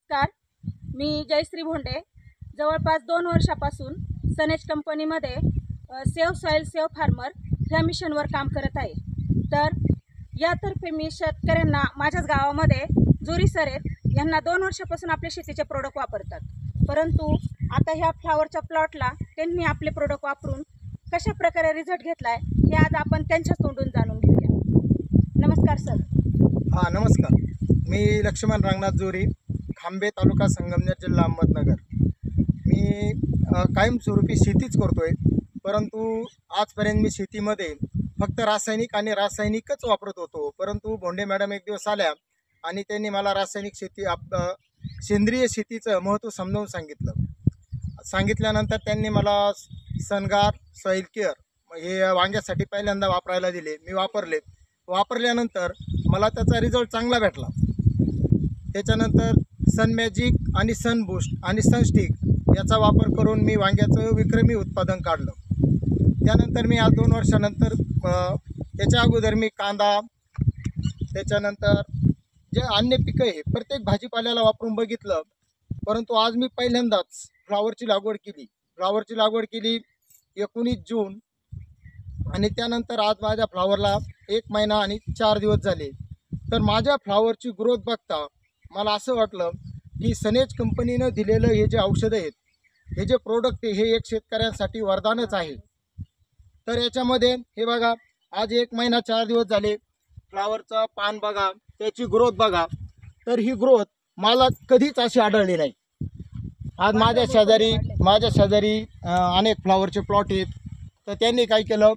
नमस्कार, मी जयश्री भोंडे. जवळपास 2 वर्षापासून सनेज कंपनीमध्ये सेव्ह सॉईल सेव्ह फार्मर ह्या मिशनवर काम करत आहे. तर यातर्फे मी शेतकऱ्यांना माझ्याच गावामध्ये जोरी सर आहेत यांना 2 वर्षापासून आपले शेतीचे प्रोडक्ट वापरतात. परंतु आता ह्या फ्लावरच्या प्लॉटला त्यांनी आपले प्रोडक्ट वापरून कशा प्रकारे रिझल्ट घेतलाय हे आज आपण त्यांच्या तोंडून जाणून घेऊया. नमस्कार सर. हां, नमस्कार. मी लक्ष्मण रंगनाथ जोरी, खांबे तालुका संगमनेर जिल्हा अहमदनगर. मी कायमस्वरूपी शेतीच करतोय, परंतु आजपर्यंत मी शेतीमध्ये फक्त रासायनिकच वापरत होतो. परंतु भोंडे मॅडम एक दिवस आल्या आणि त्यांनी मला रासायनिक शेती सेंद्रिय शेतीचं महत्त्व समजावून सांगितल्यानंतर त्यांनी मला सनगार सॉईल केअर हे वांग्यासाठी पहिल्यांदा वापरायला दिले. मी वापरल्यानंतर मला त्याचा रिझल्ट चांगला भेटला. त्याच्यानंतर सन मॅजिक आणि सन बूस्ट आणि सनस्टिक याचा वापर करून मी वांग्याचं विक्रमी उत्पादन काढलं. त्यानंतर मी आज 2 वर्षानंतर त्याच्या अगोदर मी कांदा, त्याच्यानंतर जे अन्य पिकं आहे प्रत्येक भाजीपाल्याला वापरून बघितलं. परंतु आज मी पहिल्यांदाच फ्लावरची लागवड केली 19 जून आणि त्यानंतर आज माझ्या फ्लावरला 1 महिना आणि 4 दिवस झाले. तर माझ्या फ्लावरची ग्रोथ बघता मला असं वाटलं की सनेज कंपनीनं दिलेलं हे जे औषधं आहेत, हे जे प्रोडक्ट आहे, हे एक शेतकऱ्यांसाठी वरदानच आहे. तर याच्यामध्ये हे बघा, आज 1 महिना 4 दिवस झाले, फ्लावरचं पान बघा, त्याची ग्रोथ बघा. तर ही ग्रोथ मला कधीच अशी आढळली नाही. आज माझ्या शेजारी अनेक फ्लावरचे प्लॉट आहेत. तर त्यांनी काय केलं,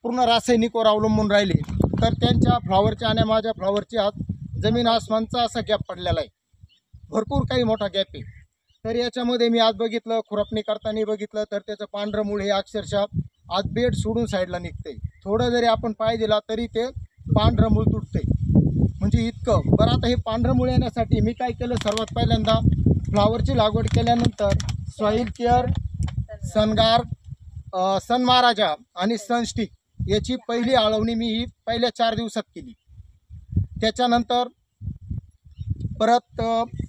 पूर्ण रासायनिकवर अवलंबून राहिले. तर त्यांच्या फ्लावरच्या आणि माझ्या फ्लावरची आज जमीन आसमानचा असा गॅप पडलेला आहे, भरपूर काही मोठा गॅप आहे. तर याच्यामध्ये मी आज बघितलं, खुरपणी करताना बघितलं तर त्याचं पांढरं मूळ हे अक्षरशः आज बेड सोडून साईडला निघते. थोडं जरी आपण पाय दिला तरी ते पांढरं मूळ तुटते, म्हणजे इतकं. बरं, आता हे पांढरं मूळ येण्यासाठी मी काय केलं, सर्वात पहिल्यांदा फ्लावरची लागवड केल्यानंतर सॉईल केअर, सनगार, सन महाराजा आणि सनस्टिक याची पहिली आळवणी मी ही पहिल्या 4 दिवसात केली. त्याच्यानंतर परत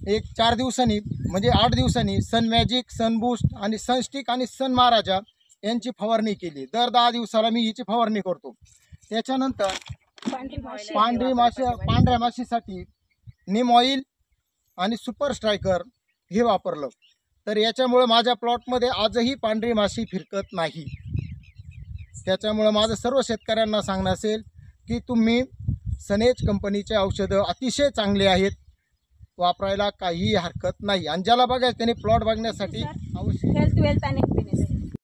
एक 4 दिवसांनी म्हणजे 8 दिवसांनी सन मॅजिक, सन बूस्ट आणि सनस्टिक आणि सन महाराजा यांची फवारणी केली. दर 10 दिवसाला मी हिची फवारणी करतो. त्याच्यानंतर पांढऱ्या माशीसाठी नीम ऑइल आणि सुपर स्ट्रायकर हे वापरलं. तर याच्यामुळे माझ्या प्लॉटमध्ये आजही पांढरी माशी फिरकत नाही. त्याच्यामुळे माझं सर्व शेतकऱ्यांना सांगणं असेल की तुम्ही सनेज कंपनीचे औषधं अतिशय चांगले आहेत, वापरायला काहीही हरकत नाही. आणि ज्याला बघायचं त्यांनी प्लॉट बघण्यासाठी हेल्थ, वेल्थ आणि हॅपीनेस.